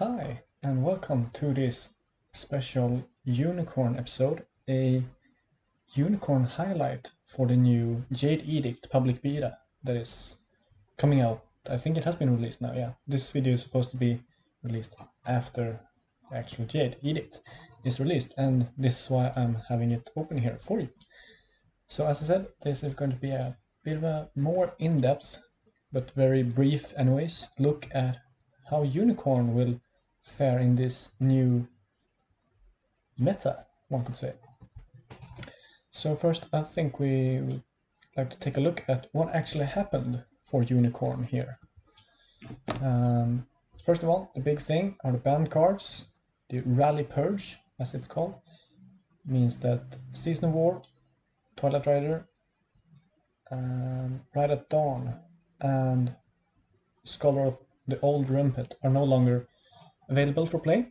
Hi, and welcome to this special unicorn episode, a unicorn highlight for the new Jade Edict public beta that is coming out. I think it has been released now, yeah. This video is supposed to be released after the actual Jade Edict is released, and this is why I'm having it open here for you. So as I said, this is going to be a bit of a more in-depth, but very brief anyways, look at how Unicorn will fare in this new meta, one could say. So first, I think we would like to take a look at what actually happened for Unicorn here. First of all, the big thing are the banned cards. The Rally Purge, as it's called, means that Season of War, Twilight Rider, Ride at Dawn, and Scholar of the Old Rumpet are no longer available for play.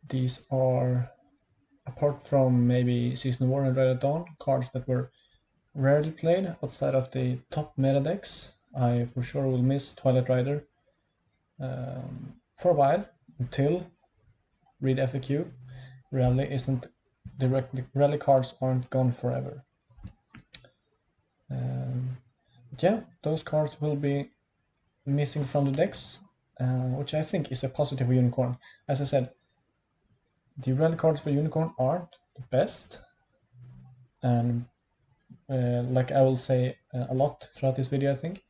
These are, apart from maybe Season of War and Red at Dawn, cards that were rarely played outside of the top meta decks. I for sure will miss Twilight Rider for a while, until read FAQ. The rally cards aren't gone forever. Yeah, those cards will be missing from the decks, which I think is a positive for Unicorn. As I said, the rally cards for Unicorn aren't the best, and like I will say a lot throughout this video, I think,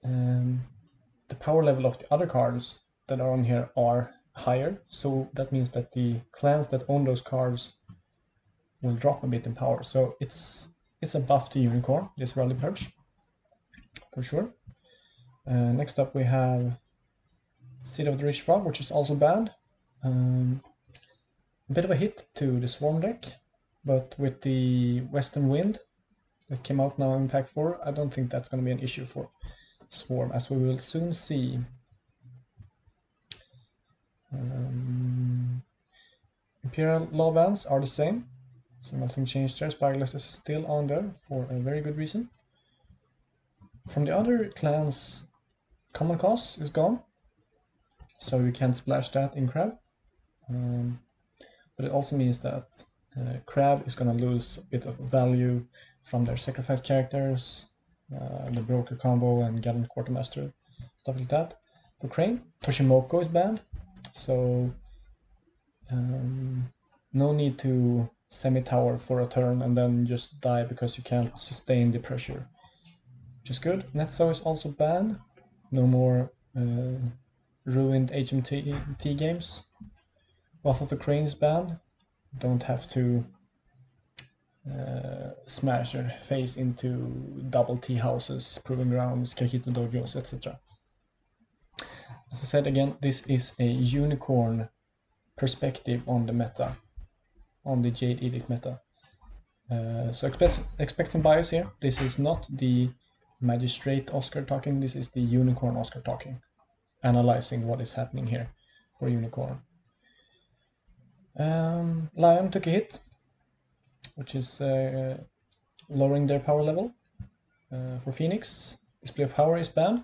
the power level of the other cards that are on here are higher, so that means that the clans that own those cards will drop a bit in power. So it's a buff to Unicorn, this Rally Purge, for sure. Next up we have Seed of the Rich Frog, which is also banned. A bit of a hit to the Swarm deck, but with the Western Wind that came out now in Pack 4, I don't think that's going to be an issue for Swarm, as we will soon see. Imperial Law bans are the same, so nothing changed there. Spyglass is still on there for a very good reason. From the other clans, Common Cause is gone, so you can't splash that in Crab. But it also means that Crab is going to lose a bit of value from their sacrifice characters, the Broker combo and Gallant Quartermaster, stuff like that. For Crane, Toshimoko is banned, so no need to semi-tower for a turn and then just die because you can't sustain the pressure, which is good. Netzo is also banned, no more ruined HMT games. Wrath of the Crane is banned, don't have to smash your face into double T houses, Proving Grounds, Kakita Dojos, etc. As I said again, this is a Unicorn perspective on the meta, on the Jade Edict meta. So expect some bias here. This is not the Magistrate Oscar talking, this is the Unicorn Oscar talking, analyzing what is happening here for Unicorn. Lion took a hit, which is lowering their power level. For Phoenix, Display of Power is banned,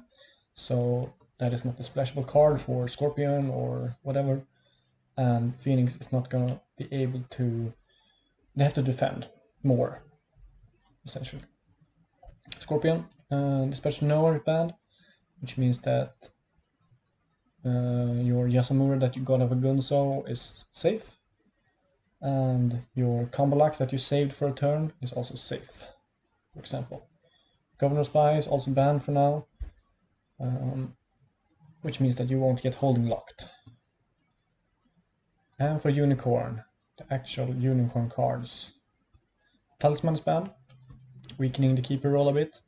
so that is not a splashable card for Scorpion or whatever, and Phoenix is not gonna be able to, they have to defend more, essentially. Scorpion, Dispatch Knower is banned, which means that your Yasamura that you got of a Gunso is safe, and your combo lock that you saved for a turn is also safe, for example. Governor Spy is also banned for now, which means that you won't get holding locked. And for Unicorn, the actual Unicorn cards, Talisman is banned, weakening the Keeper roll a bit,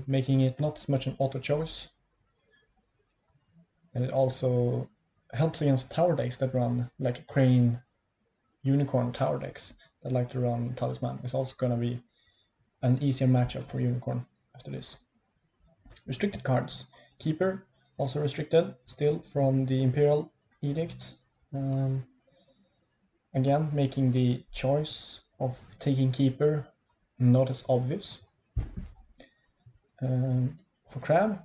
making it not as much an auto choice. And it also helps against tower decks that run, like Crane, Unicorn tower decks that like to run Talisman. It's also gonna be an easier matchup for Unicorn after this. Restricted cards, Keeper, also restricted, still from the Imperial Edict. Again, making the choice of taking Keeper not as obvious. For Crab,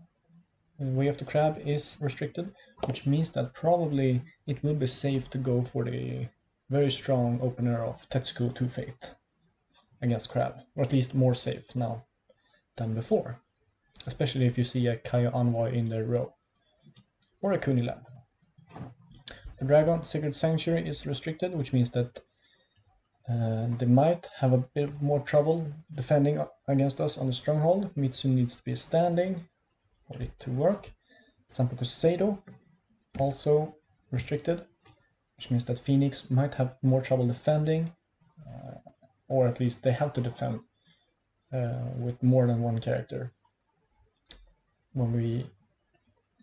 Way of the Crab is restricted, which means that probably it will be safe to go for the very strong opener of Tetsuko Two Fate against Crab, or at least more safe now than before, especially if you see a Kaio Envoy in their row, or a Kunilab. For Dragon, Sacred Sanctuary is restricted, which means that they might have a bit of more trouble defending against us on the stronghold. Mitsu needs to be standing for it to work. Sanpaku Seido also restricted, which means that Phoenix might have more trouble defending, or at least they have to defend with more than one character when we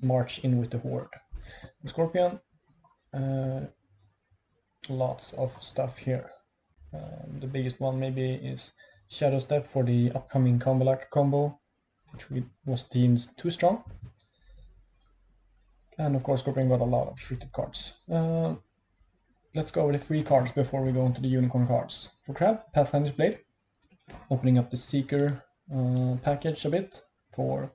march in with the horde. For Scorpion, lots of stuff here. The biggest one maybe is Shadow Step for the upcoming Combo-Lack combo, which was deemed too strong. And of course, Scorpion got a lot of restricted cards. Let's go over the free cards before we go into the Unicorn cards. For Crab, Pathfinder's Blade, opening up the Seeker package a bit. For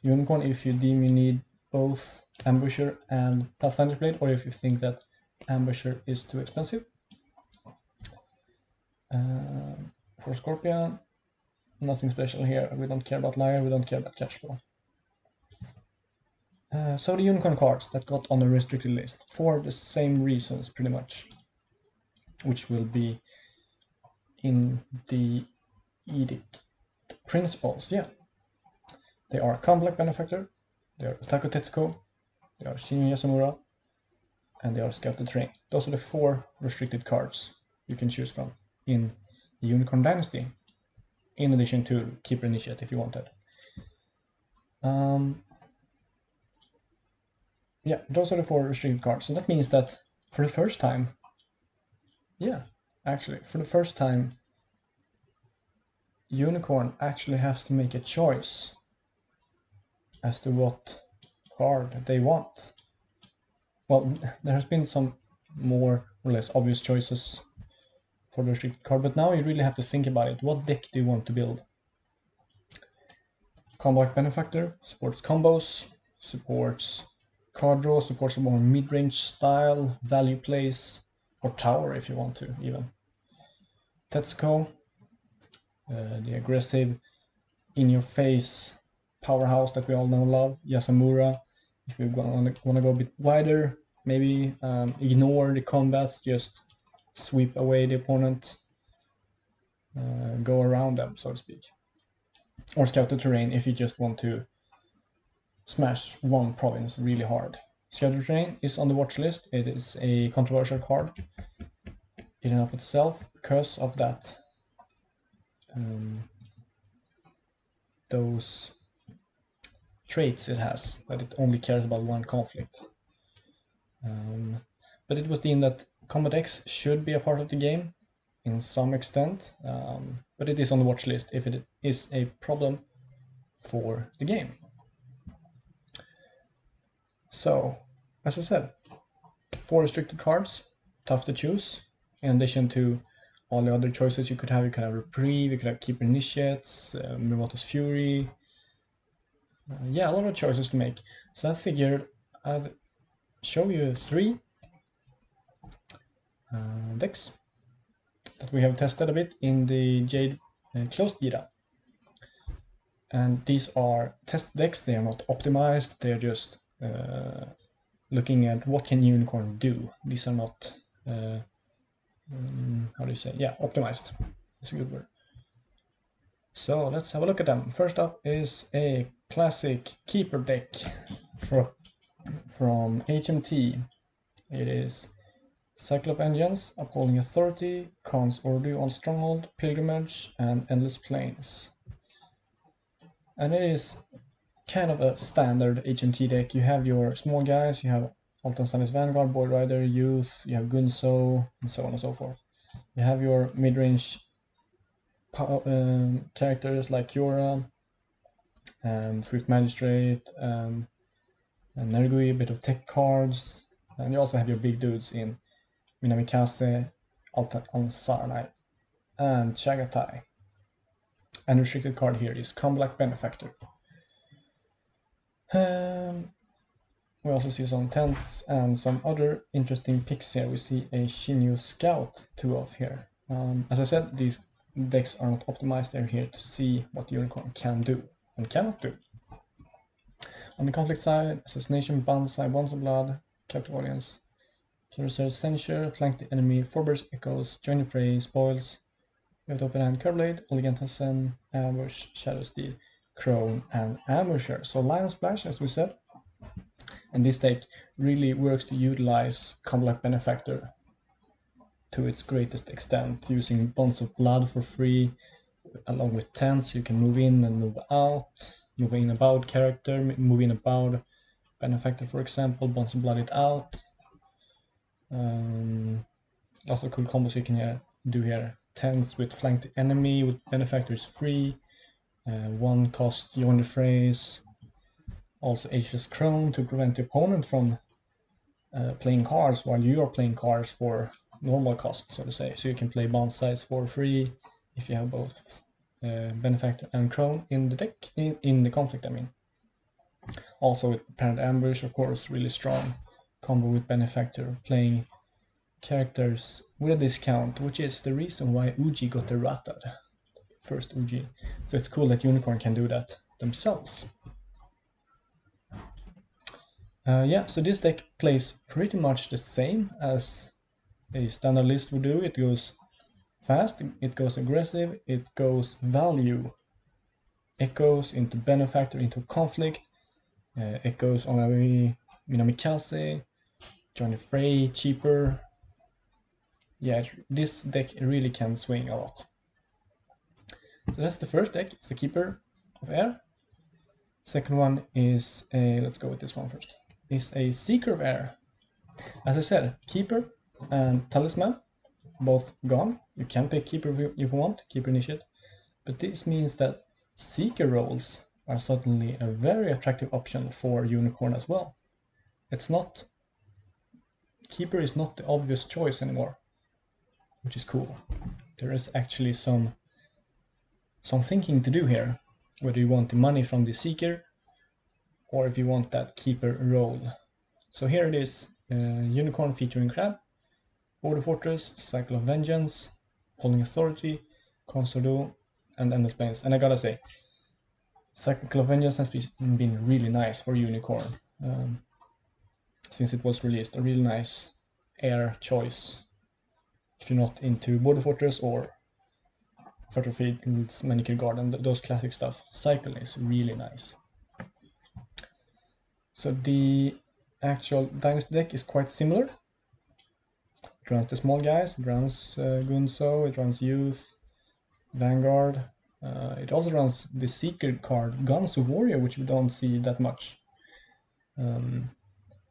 Unicorn, if you deem you need both Ambusher and Pathfinder's Blade, or if you think that Ambusher is too expensive. For Scorpion, nothing special here. We don't care about Liar, we don't care about Catchball. So the Unicorn cards that got on the restricted list, for the same reasons pretty much, which will be in the Edict principles, yeah. They are Combo-Lack Benefactor, they are Otaku Tetsuko, they are Shinya Yasamura, and they are Scouted Terrain. Those are the 4 restricted cards you can choose from in the Unicorn Dynasty, in addition to Keeper Initiate if you wanted. Yeah, those are the 4 restricted cards. So that means that for the first time, for the first time, Unicorn actually has to make a choice as to what card they want. Well, there has been some more or less obvious choices for the restricted card, but now you really have to think about it. What deck do you want to build? Combo-Lack Benefactor supports combos, supports card draw, supports a more mid-range style, value plays, or tower if you want to even. Tetsuko, the aggressive, in-your-face powerhouse that we all know and love. Yasamura, if you want to go a bit wider, maybe ignore the combats, just sweep away the opponent, go around them, so to speak. Or Scouted Terrain if you just want to smash one province really hard. Scouted Terrain is on the watch list. It is a controversial card in and of itself because of that. Those traits it has, that it only cares about one conflict. But it was deemed that combat X should be a part of the game in some extent, but it is on the watch list if it is a problem for the game. So, as I said, 4 restricted cards, tough to choose, in addition to all the other choices you could have. You could have Reprieve, you could have Keeper Initiates, Miroto's Fury. Yeah, a lot of choices to make. So I figured I'd show you 3 decks that we have tested a bit in the Jade closed beta. And these are test decks, they are not optimized, they are just looking at what can Unicorn do. These are not, how do you say, yeah, optimized, that's a good word. So let's have a look at them. First up is a classic Keeper deck from HMT. It is Cycle of Vengeance, Upholding Authority, Khan's Order on Stronghold, Pilgrimage, and Endless Plains. And it is kind of a standard HMT deck. You have your small guys, you have Altan Stannis Vanguard, Boy Rider, Youth, you have Gunso, and so on and so forth. You have your mid-range characters like Kiora, and Swift Magistrate, and Nergui, a bit of tech cards, and you also have your big dudes in Minamikaze, Altan Ansarnai, and Chagatai. And restricted card here is Combo-Lack Benefactor. We also see some tents and some other interesting picks here. We see a Shinyu Scout 2-off here. As I said, these decks are not optimized. They're here to see what Unicorn can do and cannot do. On the conflict side, Assassination, Banzai, Bonds of Blood, Captive Audience, Reserve Censure, Flank the Enemy, Forburst Echoes, Join the Fray, Spoils, we have Open Hand Curblade, Elegant Hassen, Ambush, Shadow Steed, Crone, and Ambusher. So Lion Splash, as we said. And this deck really works to utilize Combat Benefactor to its greatest extent, using Bonds of Blood for free, along with tents. You can move in and move out, move in about character, move in about Benefactor, for example, Bonds of Blood it out. Lots of cool combos you can do here. Tents with Flank the Enemy, with Benefactor is free. One cost Join the Phrase. Also Ageless Crone to prevent the opponent from playing cards while you are playing cards for normal cost, so to say. So you can play Bonsais for free if you have both Benefactor and Crone in the deck, in the conflict, I mean. Also with Parent Ambush, of course, really strong combo with Benefactor, playing characters with a discount, which is the reason why Uji got errata'd, first Uji. So it's cool that Unicorn can do that themselves. Yeah, so this deck plays pretty much the same as a standard list would do. It goes fast, it goes aggressive, it goes value. Echoes into Benefactor, into Conflict. Echoes on a Minamikaze, Join the Fray, cheaper. Yeah, this deck really can swing a lot. So that's the first deck, it's a Keeper of Air. Second one is a, let's go with this one first, is a Seeker of Air. As I said, Keeper and Talisman, both gone. You can pick Keeper if you want, Keeper Initiate. But this means that Seeker rolls are suddenly a very attractive option for Unicorn as well. It's not, Keeper is not the obvious choice anymore, which is cool. There is actually some thinking to do here, whether you want the money from the Seeker or if you want that Keeper roll. So here it is, Unicorn featuring Crab, Border Fortress, Cycle of Vengeance, Falling Authority, Consordo, and Endless Plains. And I gotta say, Cycle of Vengeance has been really nice for Unicorn since it was released. A really nice air choice if you're not into Border Fortress or Fertile Fields, Manicure Garden, those classic stuff. Cycle is really nice. So the actual Dynasty deck is quite similar. It runs the small guys, it runs Gunso, it runs Youth, Vanguard. It also runs the Seeker card, Gunso Warrior, which we don't see that much.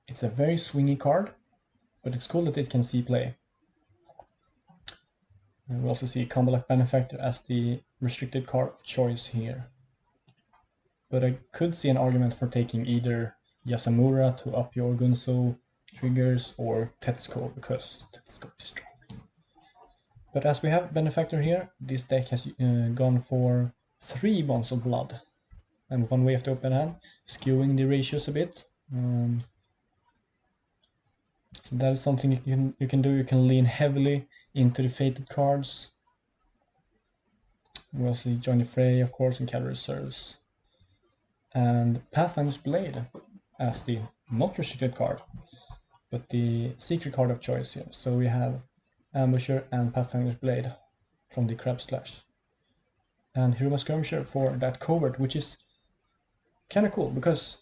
It's a very swingy card, but it's cool that it can see play. And we also see Combat Benefactor as the restricted card of choice here. But I could see an argument for taking either Yasamura to up your Gunso triggers or Tetsuko, because Tetsuko is strong. But as we have Benefactor here, this deck has gone for 3 Bonds of Blood and 1 Wave to Open Hand, skewing the ratios a bit. So that is something you can do. You can lean heavily into the Fated cards. We also Join the Fray, of course, in Cavalry Reserves. And Pathfinder's Blade as the not restricted card, but the secret card of choice here. So we have Ambusher and Pathfinder's Blade from the Crab Slash. And Hiruma Skirmisher for that covert, which is kind of cool, because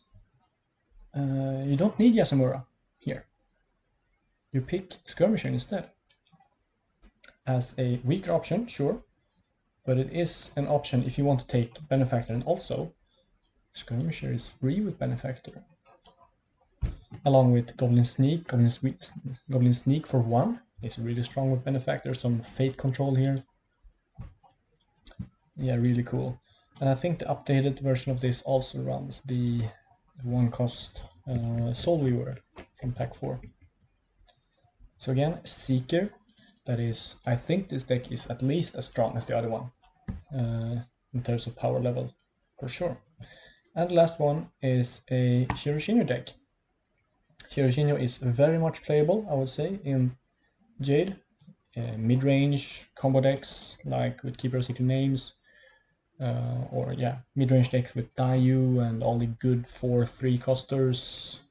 you don't need Yasamura here. You pick Skirmisher instead. As a weaker option, sure, but it is an option if you want to take Benefactor, and also Skirmisher is free with Benefactor. Along with Goblin Sneak. Goblin Sneak for 1 is really strong with Benefactor, some Fate control here. Yeah, really cool. And I think the updated version of this also runs the 1 cost Soul Weaver from pack 4. So again, Seeker, that is, I think this deck is at least as strong as the other one in terms of power level, for sure. And the last one is a Shiroshinyo deck. Shiroshinyo is very much playable, I would say, in Jade. Mid-range combo decks, like with Keeper of Secret Names, or yeah, mid-range decks with Dayu and all the good 4/3 costers.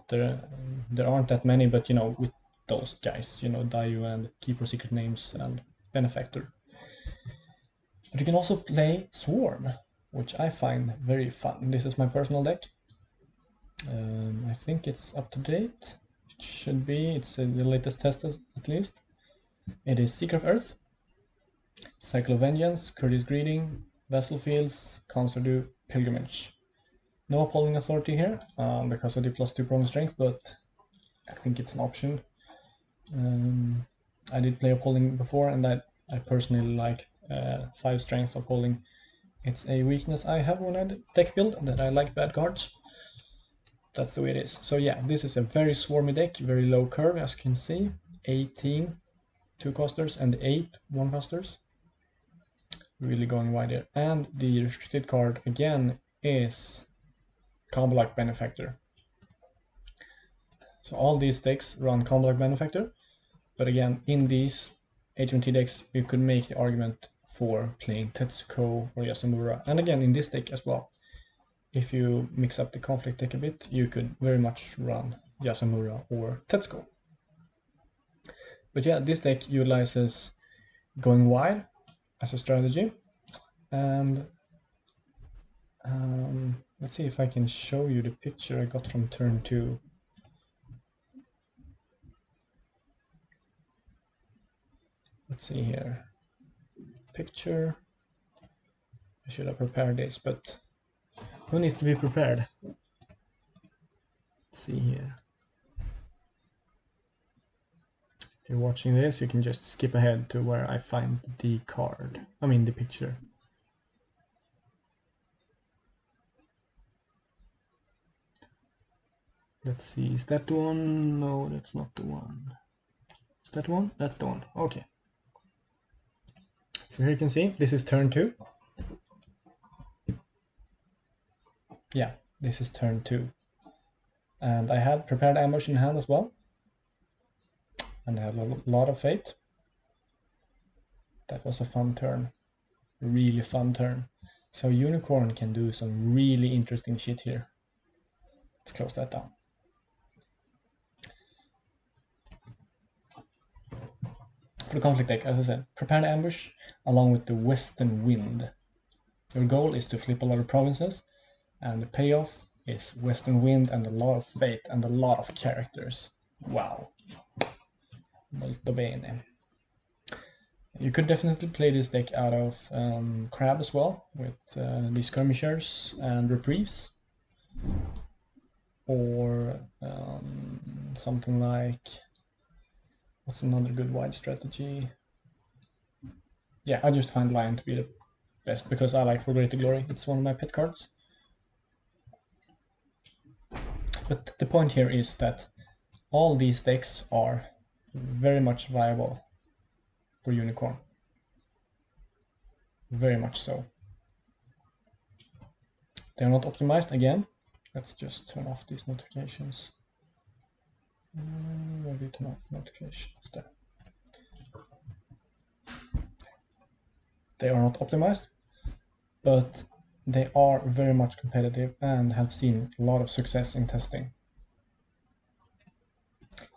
There aren't that many, but you know, with those guys, you know, Dayu and Keeper of Secret Names and Benefactor. But you can also play Swarm, which I find very fun. This is my personal deck. I think it's up to date. It should be. It's the latest test at least. It is Seeker of Earth, Cycle of Vengeance, Courteous Greeting, Vessel Fields, Consordu, Pilgrimage. No Appalling Authority here because of the +2 Bronze Strength, but I think it's an option. I did play Appalling before, and I personally like 5 Strength Appalling. It's a weakness I have when I deck build, that I like bad cards. That's the way it is. So yeah, this is a very swarmy deck, very low curve, as you can see. 18 2-costers and 8 1-costers. Really going wide here. And the restricted card again is Combo Like Benefactor. So all these decks run Combo Like Benefactor, but again, in these HMT decks, you could make the argument for playing Tetsuko or Yasumura. And again, in this deck as well, if you mix up the conflict deck a bit, you could very much run Yasumura or Tetsuko. But yeah, this deck utilizes going wide as a strategy, and let's see if I can show you the picture I got from turn 2. Let's see here. Picture. I should have prepared this, but who needs to be prepared? Let's see here. If you're watching this, you can just skip ahead to where I find the card. I mean the picture. Let's see, is that the one? No, that's not the one. Is that one? That's the one. Okay. So here you can see, this is turn 2. Yeah, this is turn 2. And I had prepared ambush in hand as well. And I had a lot of fate. That was a fun turn. Really fun turn. So Unicorn can do some really interesting shit here. Let's close that down. For the conflict deck, as I said, prepare an ambush along with the Western Wind. Your goal is to flip a lot of provinces, and the payoff is Western Wind and a lot of fate and a lot of characters. Wow. Molto bene. You could definitely play this deck out of Crab as well, with the Skirmishers and Reprieve. Or something like, what's another good wide strategy? Yeah, I just find Lion to be the best because I like For Greater Glory. It's one of my pet cards. But the point here is that all these decks are very much viable for Unicorn. Very much so. They're not optimized again. Let's just turn off these notifications. Where do you turn off notifications? There. They are not optimized, but they are very much competitive and have seen a lot of success in testing.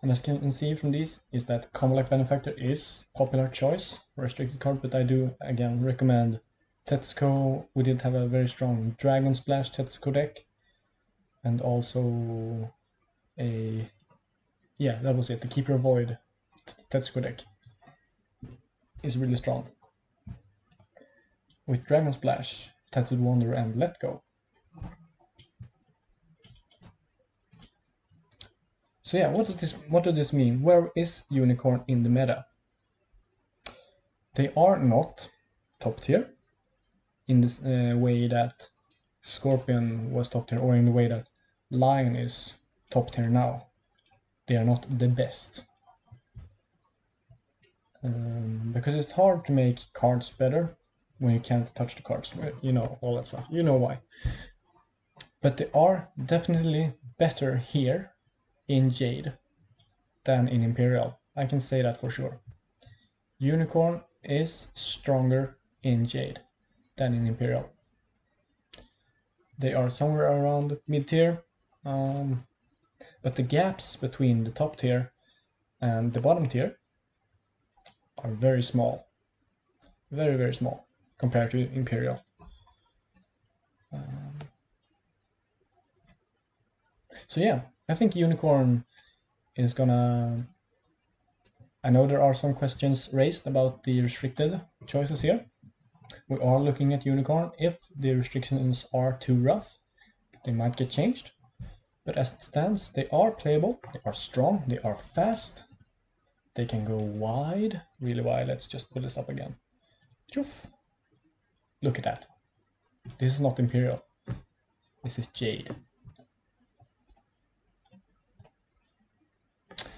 And as you can see from these, is that Combo Like Benefactor is popular choice for restricted card, but I do again recommend Tetsuko. We did have a very strong Dragon Splash Tetsuko deck, and also a, yeah, that was it, the Keeper of Void Tetsuko deck is really strong. With Dragon Splash, Tattooed Wonder, and Let Go. So yeah, what does this mean? Where is Unicorn in the meta? They are not top tier in this way that Scorpion was top tier, or in the way that Lion is top tier now. They are not the best. Because it's hard to make cards better. when you can't touch the cards. You know, all that stuff. You know why. But they are definitely better here in Jade than in Imperial. I can say that for sure. Unicorn is stronger in Jade than in Imperial. They are somewhere around mid-tier, but the gaps between the top tier and the bottom tier are very small. Very, very small compared to Imperial. So yeah, I think Unicorn is gonna... I know there are some questions raised about the restricted choices here. We are looking at Unicorn. If the restrictions are too rough, they might get changed. But as it stands, they are playable, they are strong, they are fast, they can go wide, really wide. Let's just pull this up again. Choof. Look at that. This is not Imperial. This is Jade.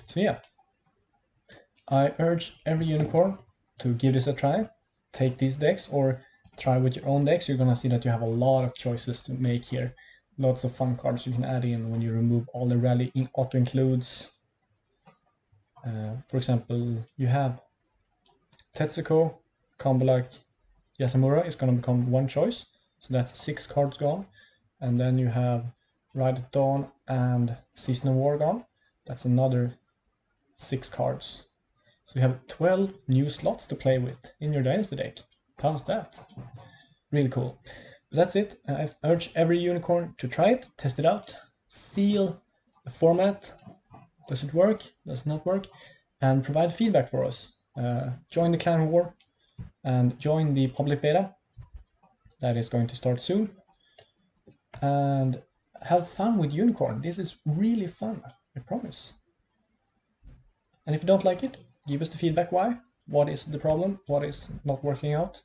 So yeah, I urge every unicorn to give this a try. Take these decks or try with your own decks. You're gonna see that you have a lot of choices to make here. Lots of fun cards you can add in when you remove all the rally auto includes. For example, you have Tetsuko, combo like Yasamura is gonna become one choice, so that's 6 cards gone. And then you have Ride at Dawn and Season of War gone. That's another 6 cards. So you have 12 new slots to play with in your Dynasty deck. How's that? Really cool. But that's it. I urge every unicorn to try it, test it out, feel the format. Does it work? Does it not work? And provide feedback for us. Join the clan war and join the public beta that is going to start soon. And have fun with Unicorn. This is really fun, I promise. And if you don't like it, give us the feedback why. What is the problem? What is not working out?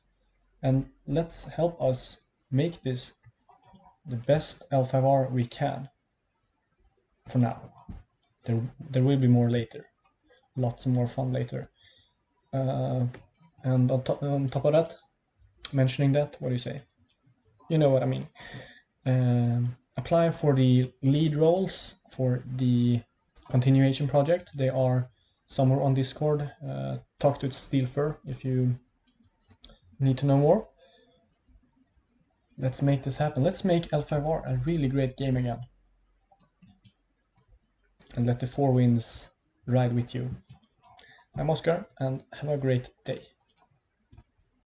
And let's help us make this the best L5R we can for now. There will be more later. Lots more fun later. And on top of that, mentioning that, what do you say? You know what I mean. Apply for the lead roles for the continuation project. They are somewhere on Discord. Talk to Steelfur if you need to know more. Let's make this happen. Let's make L5R a really great game again. And let the 4 winds ride with you. I'm Oscar, and have a great day.